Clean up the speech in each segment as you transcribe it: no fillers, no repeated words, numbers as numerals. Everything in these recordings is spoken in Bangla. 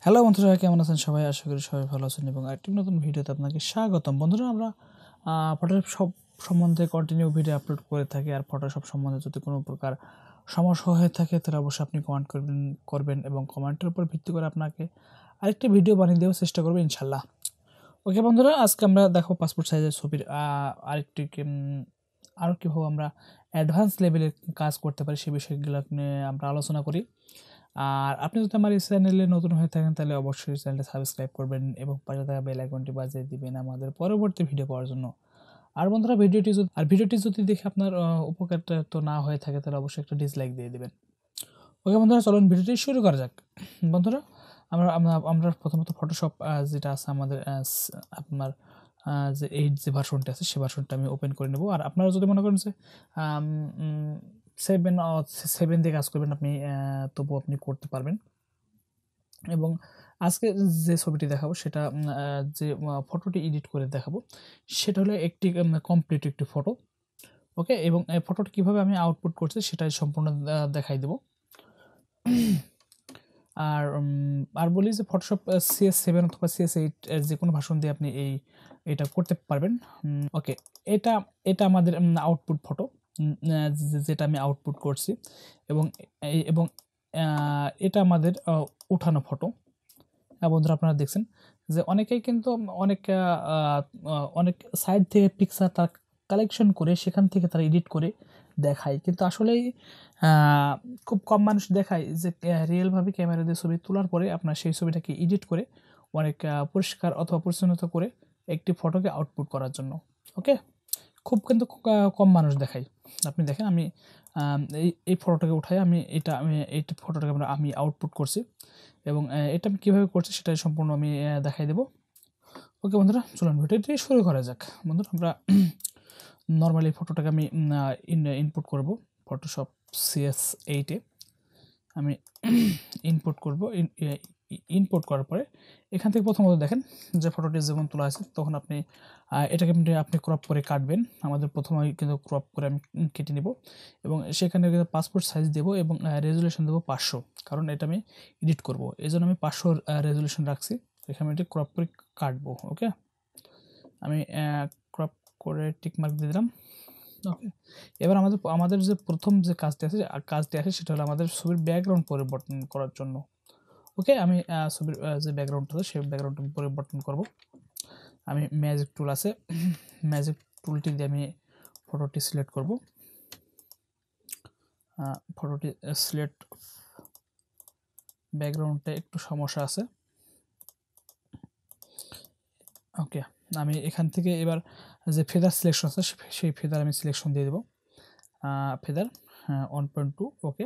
হ্যালো বন্ধুরা, কেমন আছেন সবাই? আশা করি সবাই ভালো আছেন এবং একটি নতুন ভিডিওতে আপনাকে স্বাগতম। বন্ধুরা, আমরা ফটোশপ সম্বন্ধে কন্টিনিউ ভিডিও আপলোড করে থাকি। আর ফটোশপ সম্বন্ধে যদি কোনো প্রকার সমস্যা হয়ে থাকে তাহলে অবশ্যই আপনি কমেন্ট করবেন এবং কমেন্টের উপর ভিত্তি করে আপনাকে আরেকটি ভিডিও বানিয়ে দেওয়ার চেষ্টা করবো ইনশাল্লাহ। ওকে বন্ধুরা, আজকে আমরা দেখো পাসপোর্ট সাইজের ছবির আরেকটি আরও কীভাবে আমরা অ্যাডভান্স লেভেলে কাজ করতে পারি সে বিষয়গুলো নিয়ে আমরা আলোচনা করি। আর আপনি যদি আমার এই চ্যানেলে নতুন হয়ে থাকেন তাহলে অবশ্যই চ্যানেলটা সাবস্ক্রাইব করবেন এবং পাশে থাকা বেল আইকনটি বাজিয়ে দিবেন আমাদের পরবর্তী ভিডিও পাওয়ার জন্য। আর বন্ধুরা, ভিডিওটি যদি দেখে আপনার উপকারটা তো না হয়ে থাকে তাহলে অবশ্যই একটা ডিসলাইক দিয়ে দিবেন। ওকে বন্ধুরা, চলুন ভিডিওটি শুরু করা যাক। বন্ধুরা, আমরা প্রথমত ফটোশপ যেটা আছে আমাদের আপনার যে 8 যে ভার্সনটা আছে সে ভার্সনটা আমি ওপেন করে নেব। আর আপনারা যদি মনে করেন যে 7 দিয়ে কাজ করবেন আপনি, তবুও আপনি করতে পারবেন। এবং আজকে যে ছবিটি দেখাবো সেটা যে ফটোটি এডিট করে দেখাবো সেটা হলো একটি কমপ্লিট একটি ফটো। ওকে, এবং এই ফটোটি কীভাবে আমি আউটপুট করছি সেটাই সম্পূর্ণ দেখাই দেবো। আর বলি যে ফটোশপ CS7 অথবা CS8 যে কোনো ভার্সন দিয়ে আপনি এটা করতে পারবেন। ওকে, এটা আমাদের আউটপুট ফটো যেটা আমি আউটপুট করছি এবং এটা আমাদের উঠানো ফটো। বন্ধুরা, আপনারা দেখছেন যে অনেকেই কিন্তু অনেক সাইড থেকে পিকচার তার কালেকশন করে সেখান থেকে তারা এডিট করে দেখায়, কিন্তু আসলেই খুব কম মানুষ দেখায় যে রিয়েলভাবে ক্যামেরা দিয়ে ছবি তোলার পরে আপনার সেই ছবিটাকে এডিট করে অনেক পরিষ্কার অথবা পরিচ্ছন্নতা করে একটি ফটোকে আউটপুট করার জন্য। ওকে, কিন্তু কম মানুষ দেখায়। আপনি দেখেন, আমি এই ফটোটাকে উঠাই, আমি এই ফটোটাকে আমি আউটপুট করছি এবং এটা আমি কীভাবে করছি সেটাই সম্পূর্ণ আমি দেখাই দেবো। ওকে বন্ধুরা, চলুন ভিডিওটি শুরু করা যাক। বন্ধুরা, আমরা নর্মালি ফটোটাকে আমি ইনপুট করব ফটোশপ CS8 আমি ইনপুট করব। ইনপুট করার পরে এখান থেকে প্রথমত দেখেন যে ফটোটি যেমন তোলা আছে তখন এটাকে আপনি ক্রপ করে কাটবেন। আমাদের প্রথমে কিন্তু ক্রপ করে আমি কেটে নেব এবং সেখানে কিন্তু পাসপোর্ট সাইজ দেব এবং রেজুলেশন দেবো 500, কারণ এটা আমি এডিট করব, এই জন্য আমি 500 রেজুলেশন রাখছি। এখানে এটি ক্রপ করে কাটবো। ওকে, আমি ক্রপ করে টিকমার্ক দিয়ে দিলাম। ওকে, এবার আমাদের যে প্রথম যে কাজটি আছে সেটা হলো আমাদের ছবির ব্যাকগ্রাউন্ড পরিবর্তন করার জন্য। ওকে, আমি ছবির যে ব্যাকগ্রাউন্ডটা আছে সেই ব্যাকগ্রাউন্ডটা পরিবর্তন করব। আমি ম্যাজিক টুল আছে, ম্যাজিক টুলটি দিয়ে আমি ফটোটি সিলেক্ট করব। ফটোটি সিলেক্ট, ব্যাকগ্রাউন্ডে একটু সমস্যা আছে। ওকে, আমি এখান থেকে এবার যে ফেদার সিলেকশন আছে সেই ফেদার আমি সিলেকশন দিয়ে দেবো। ফেদার 1.2। ওকে,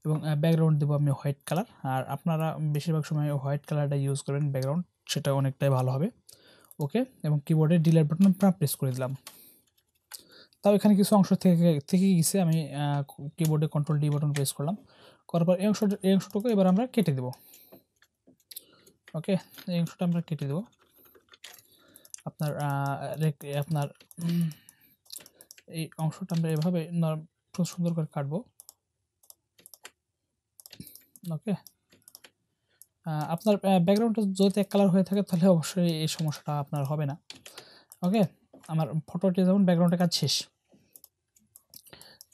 এবং ব্যাকগ্রাউন্ড দেবো আমি হোয়াইট কালার। আর আপনারা বেশিরভাগ সময় হোয়াইট কালারটা ইউজ করবেন ব্যাকগ্রাউন্ড, সেটা অনেকটাই ভালো হবে। ওকে, এবং কিবোর্ডে ডিলিট বাটন প্রেস করে দিলাম। তাও এখানে কিছু অংশ থেকে গেছে, আমি কিবোর্ডে কন্ট্রোল ডি বাটন প্রেস করলাম, করার পর এই অংশটুকু এবার আমরা কেটে দেব। ওকে, এই অংশটা আমরা কেটে দেব। আপনার এই অংশটা আমরা এভাবে সুন্দর করে কাটবো। ওকে, আপনার ব্যাকগ্রাউন্ডটা যদি এক কালার হয়ে থাকে তাহলে অবশ্যই এই সমস্যাটা আপনার হবে না। ওকে, আমার ফটোটি যেমন ব্যাকগ্রাউন্ডের কাজ শেষ,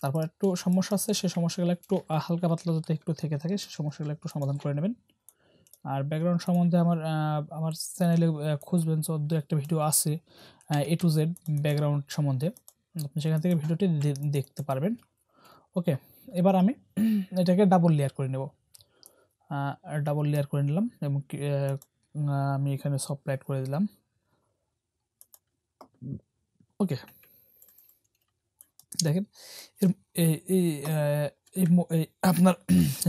তারপর একটু সমস্যা আছে, সেই সমস্যাগুলো একটু হালকা পাতলা যদি একটু থেকে থাকে সেই সমস্যাগুলো একটু সমাধান করে নেবেন। আর ব্যাকগ্রাউন্ড সম্বন্ধে আমার চ্যানেলে খুঁজবেন, 14 একটা ভিডিও আছে A to Z ব্যাকগ্রাউন্ড সম্বন্ধে, আপনি সেখান থেকে ভিডিওটি দেখতে পারবেন। ওকে, এবার আমি এটাকে ডাবল লেয়ার করে নেব। ডাবল লেয়ার করে নিলাম এবং আমি এখানে সফট লাইট করে দিলাম। ওকে, দেখেন আপনার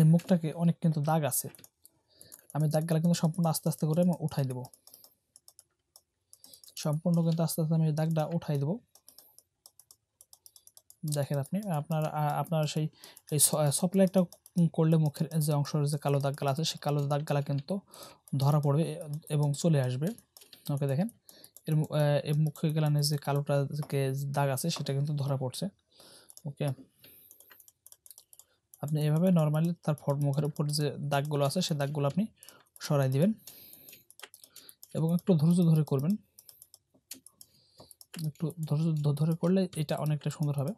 এই মুখটাকে অনেক কিন্তু দাগ আছে, আমি দাগগুলো কিন্তু সম্পূর্ণ আস্তে আস্তে করে আমি উঠাই দেব। সম্পূর্ণ কিন্তু আস্তে আস্তে আমি দাগটা উঠাই দেব। দেখেন আপনার সেই সফট লাইটটা করলে মুখের যে অংশের যে কালো দাগগুলো আছে সেই কালো দাগগুলো কিন্তু ধরা পড়বে এবং চলে আসবে। ওকে, দেখেন এর মুখে গেলানে যে কালোটা দাগ আছে সেটা কিন্তু ধরা পড়ছে। ওকে, আপনি এভাবে নর্মালি তার মুখের উপর যে দাগগুলো আছে সেই দাগগুলো আপনি সরাই দিবেন এবং একটু ধৈর্য ধরে করবেন। একটু ধৈর্য ধরে করলে এটা অনেকটা সুন্দর হবে।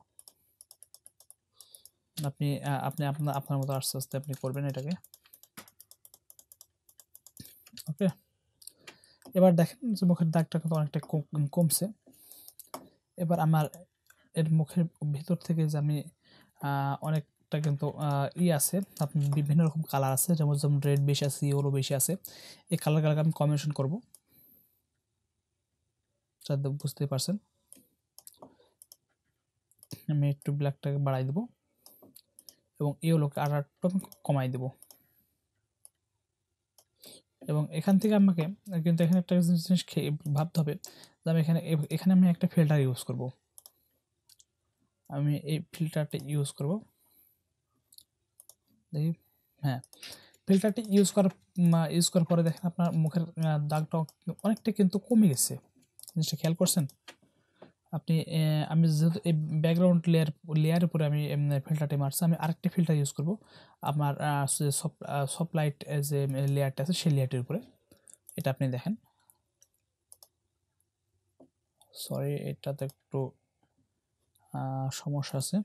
আপনি আপনি আপনার মতো আস্তে আস্তে আপনি করবেন এটাকে। ওকে, এবার দেখেন যে মুখের দাগটা কিন্তু অনেকটা কমছে। এবার আমার এর মুখের ভিতর থেকে যে আমি অনেকটা কিন্তু আছে, আপনি বিভিন্ন রকম কালার আছে, যেমন রেড বেশি আছে, ইয়েলো বেশি আছে। এই কালারগুলোকে আমি কম্বিনেশন করব, যাতে বুঝতে পারছেন। আমি একটু ব্ল্যাকটাকে বাড়াই দেবো এবং ইয়েলোকে আর একটু কমাই দেবো। এবং এখান থেকে আমাকে কিন্তু এখানে একটা জিনিস ভাবতে হবে যে আমি এখানে আমি একটা ফিল্টার ইউজ করব। আমি এই ফিল্টারটা ইউজ করব, দেখি। হ্যাঁ, ফিল্টারটি ইউজ করার পরে দেখেন আপনার মুখের দাগটা অনেকটা কিন্তু কমে গেছে। জিনিসটা খেয়াল করছেন আপনি? আমি যেহেতু এই ব্যাকগ্রাউন্ড লেয়ারের উপরে আমি ফিল্টারটি মারছি, আমি আরেকটা ফিল্টার ইউজ করব আমার সফট লাইট যে লেয়ারটা আছে সেই লেয়ারটির উপরে। এটা আপনি দেখেন, সরি এটাতে একটু সমস্যা আছে।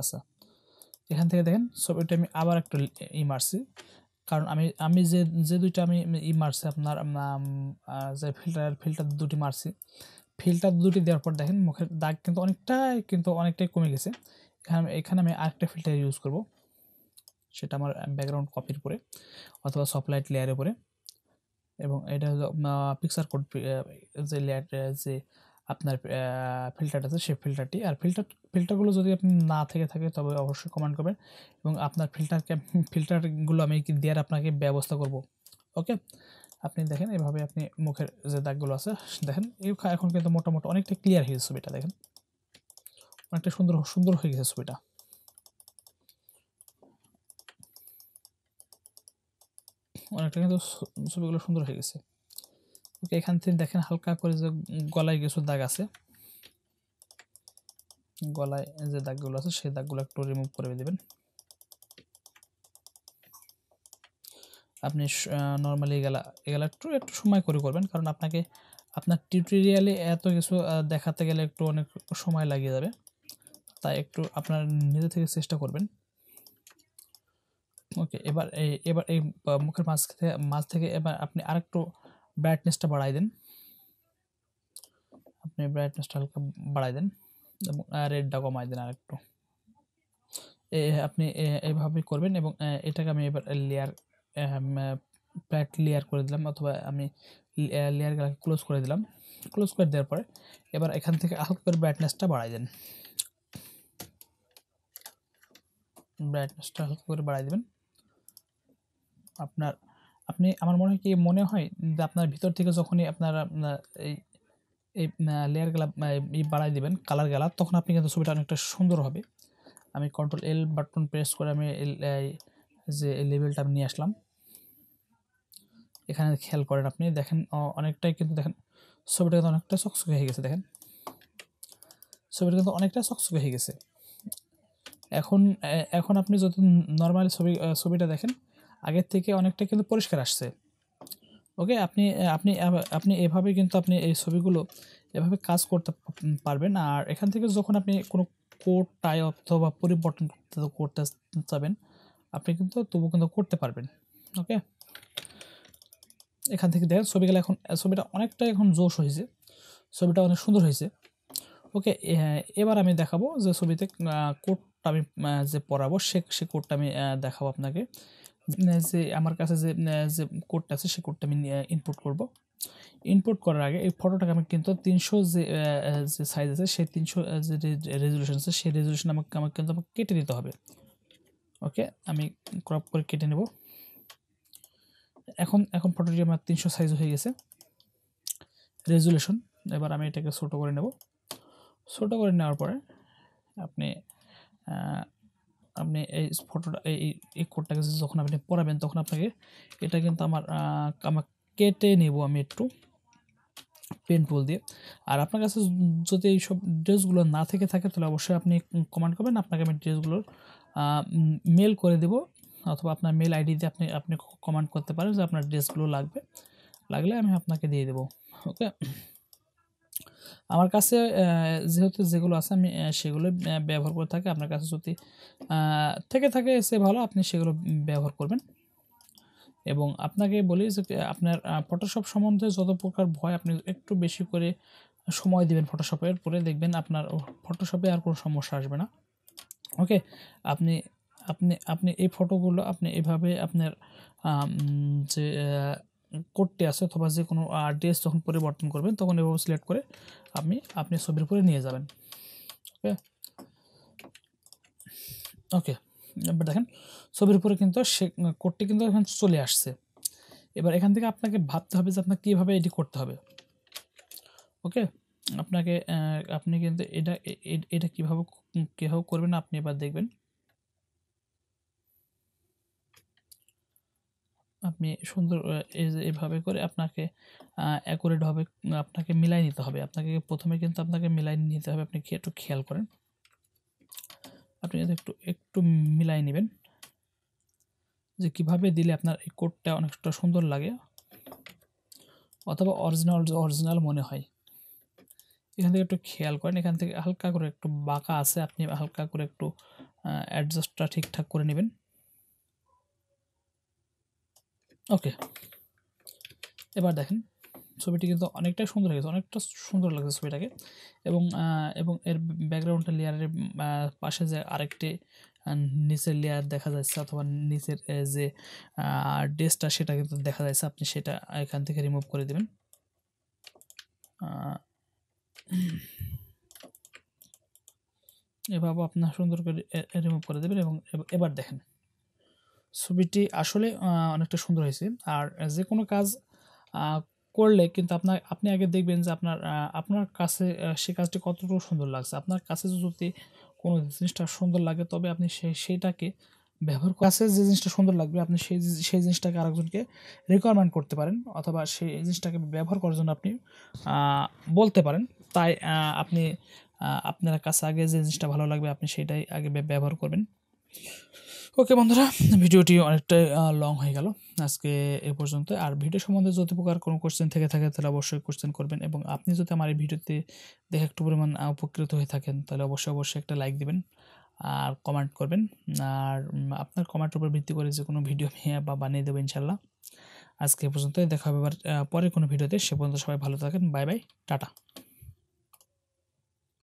আচ্ছা, এখান থেকে দেখেন ছবিটা আমি আবার একটা মারছি, কারণ আমি যে দুইটা আমি মারছি আপনার যে ফিল্টার দুটি মারছি, ফিল্টার দুটি দেওয়ার পর দেখেন মুখের দাগ কিন্তু অনেকটাই কমে গেছে। এখানে আমি আরেকটা ফিল্টার ইউজ করব, সেটা আমার ব্যাকগ্রাউন্ড কপির উপরে অথবা সফট লাইট লেয়ারের উপরে। এবং এটা হলো পিকচার কোড যে লেয়ার যে আপনার ফিল্টারটা আছে সেই ফিল্টারটি। আর ফিল্টারগুলো যদি আপনি না থাকে তবে অবশ্যই কমেন্ট করবেন এবং আপনার ফিল্টারগুলো আমি দেওয়ার আপনাকে ব্যবস্থা করব। ওকে, আপনি দেখেন এভাবে আপনি মুখের যে দাগগুলো আছে দেখেন এখন কিন্তু মোটামুটি অনেকটা ক্লিয়ার হয়ে গেছে ছবিটা। দেখেন অনেকটা সুন্দর হয়ে গেছে ছবিটা। অনেকটা কিন্তু ছবিগুলো সুন্দর হয়ে গেছে। ওকে, এখান থেকে দেখেন হালকা করে যে গলায় কিছু দাগ আছে, গলায় যে দাগগুলো আছে সেই দাগগুলো একটু রিমুভ করে দেবেন। আপনি নর্মালি এগুলা একটু সময় করে করবেন, কারণ আপনার টিউটোরিয়ালে এত কিছু দেখাতে গেলে একটু অনেক সময় লাগিয়ে যাবে, তাই একটু আপনার নিজে থেকে চেষ্টা করবেন। ওকে, এবার এই মুখের মাঝ থেকে এবার আপনি আরেকটু ব্রাইটনেসটা বাড়াই দেন। আপনি ব্রাইটনেসটা হালকা বাড়াই দেন এবং রেডটা কমাই দেন আরেকটু। আপনি এইভাবে করবেন এবং এটাকে আমি এবার ফ্ল্যাট লেয়ার করে দিলাম, অথবা আমি লেয়ারগুলোকে ক্লোজ করে দিলাম। ক্লোজ করে দেওয়ার পরে এবার এখান থেকে হালকা করে ব্রাইটনেসটা বাড়াই দেন। ব্রাইটনেসটা হালকা করে বাড়াই দেবেন। আমার মনে হয় যে আপনার ভিতর থেকে যখনই আপনারা এই লেয়ারগুলা বাড়াই দিবেন কালার গেলা, তখন আপনি কিন্তু ছবিটা অনেকটা সুন্দর হবে। আমি Ctrl+L বাটন প্রেস করে আমি যে লেভেলটা আমি নিয়ে আসলাম। এখানে খেয়াল করেন, আপনি দেখেন অনেকটাই কিন্তু দেখেন ছবিটা কিন্তু অনেকটা চকচকে হয়ে গেছে। দেখেন ছবিটা কিন্তু অনেকটা চকচকে হয়ে গেছে। এখন আপনি যদি নর্মাল ছবিটা দেখেন আগের থেকে অনেকটা কিন্তু পরিষ্কার আসছে। ওকে, আপনি আপনি আপনি এভাবে কিন্তু আপনি এই ছবিগুলো এভাবে কাজ করতে পারবেন। আর এখান থেকে যখন আপনি কোনো কোড টাই অথবা পরিবর্তন করতে চাবেন, আপনি কিন্তু তবু কিন্তু করতে পারবেন। ওকে, এখান থেকে দেখেন ছবিটা অনেকটাই এখন জোশ হয়েছে, ছবিটা অনেক সুন্দর হয়েছে। ওকে, এবার আমি দেখাবো যে ছবিতে কোডটা আমি যে পড়াবো সে কোডটা আমি দেখাবো আপনাকে। যে আমার কাছে যে কোডটা আছে সেই কোডটা আমি ইনপুট করব। ইনপুট করার আগে এই ফটোটাকে আমি কিন্তু 300 যে সাইজ আছে সেই 300 যে রেজুলেশন আছে সেই রেজুলেশন আমাকে কিন্তু কেটে নিতে হবে। ওকে, আমি ক্রপ করে কেটে নেব। এখন ফটোটি আমার 300 সাইজ হয়ে গেছে রেজুলেশন। এবার আমি এটাকে ছোট করে নেব। ছোট করে নেওয়ার পরে আপনি এই ফটোটা এই কোডটাকে যখন আপনি পড়াবেন তখন আপনাকে এটা কিন্তু আমার কেটে নেব আমি একটু পেন টুল দিয়ে। আর আপনার কাছে যদি এই সব ড্রেসগুলো না থাকে তাহলে অবশ্যই আপনি কমেন্ট করবেন, আপনাকে আমি ড্রেসগুলোর মেল করে দেব অথবা আপনার মেল আইডি দিয়ে আপনি কমেন্ট করতে পারেন যে আপনার ড্রেসগুলো লাগলে আমি আপনাকে দিয়ে দেবো। ওকে, আমার কাছে যেহেতু যেগুলো আছে আমি সেগুলো ব্যবহার করে থাকি। আপনার কাছে যদি থেকে থাকে সে ভালো, আপনি সেগুলো ব্যবহার করবেন। এবং আপনাকে বলি যে আপনার ফটোশপ সম্বন্ধে যত প্রকার ভয় আপনি একটু বেশি করে সময় দিবেন ফটোশপের পরে, দেখবেন আপনার ফটোশপে আর কোনো সমস্যা আসবে না। ওকে, আপনি আপনি আপনি এই ফটোগুলো আপনি এভাবে আপনার যে কোডটি আছে অথবা যে কোনো ড্রেস যখন পরিবর্তন করবেন তখন এভাবে সিলেক্ট করে আপনি ছবির উপরে নিয়ে যাবেন। ওকে ওকে, এবার দেখেন ছবির উপরে কিন্তু সে কোডটি কিন্তু এখন চলে আসছে। এবার এখান থেকে আপনাকে ভাবতে হবে যে আপনাকে কীভাবে এটি করতে হবে। ওকে, আপনি কিন্তু এটা কীভাবে করবেন আপনি এবার দেখবেন। আপনি সুন্দর এভাবে করে আপনাকে অ্যাকুরেটভাবে আপনাকে মিলাই নিতে হবে। আপনাকে প্রথমে কিন্তু আপনাকে মিলাই নিতে হবে। আপনি একটু খেয়াল করেন, আপনি একটু মিলাই নেবেন যে কীভাবে দিলে আপনার এই কোডটা অনেকটা সুন্দর লাগে অথবা অরিজিনাল মনে হয়। এখান থেকে একটু খেয়াল করেন, এখান থেকে হালকা করে একটু বাঁকা আছে, আপনি হালকা করে একটু অ্যাডজাস্টটা ঠিকঠাক করে নেবেন। ওকে, এবার দেখেন ছবিটি কিন্তু অনেকটাই সুন্দর হয়ে গেছে, অনেকটা সুন্দর লাগছে ছবিটাকে। এবং এর ব্যাকগ্রাউন্ডটা লেয়ারের পাশে যে আরেকটি নিচের লেয়ার দেখা যাচ্ছে অথবা নিচের যে ড্রেসটা সেটা কিন্তু দেখা যাচ্ছে, আপনি সেটা এখান থেকে রিমুভ করে দেবেন। এভাবে আপনার সুন্দর করে রিমুভ করে দেবেন। এবং এবার দেখেন ছবিটি আসলে অনেকটা সুন্দর হয়েছে। আর যে কোনো কাজ করলে কিন্তু আপনি আগে দেখবেন যে আপনার কাছে সেই কাজটি কতটুকু সুন্দর লাগছে। আপনার কাছে যদি কোনো জিনিসটা সুন্দর লাগে তবে আপনি সেইটাকে ব্যবহার কাছে যে জিনিসটা সুন্দর লাগবে আপনি সেই জিনিসটাকে আরেকজনকে রিকমেন্ড করতে পারেন অথবা সেই জিনিসটাকে ব্যবহার করার জন্য আপনি বলতে পারেন। তাই আপনি আপনার কাছে আগে যে জিনিসটা ভালো লাগবে আপনি সেটাই আগে ব্যবহার করবেন। ওকে বন্ধুরা, ভিডিওটি অনেকটাই লং হয়ে গেল আজকে এ পর্যন্ত। আর ভিডিও সম্বন্ধে যদি প্রকার কোনো কোশ্চেন থেকে থাকে তাহলে অবশ্যই কোশ্চেন করবেন। এবং আপনি যদি আমার এই ভিডিওতে দেখে একটু পরিমাণ উপকৃত হয়ে থাকেন তাহলে অবশ্যই একটা লাইক দিবেন আর কমেন্ট করবেন। আর আপনার কমেন্টের উপর ভিত্তি করে যে কোনো ভিডিও আমি বানিয়ে দেবো ইনশাল্লাহ। আজকে এ পর্যন্তই, দেখা হবে এবার পরে কোনো ভিডিওতে। সে পর্যন্ত সবাই ভালো থাকেন, বাই বাই, টাটা।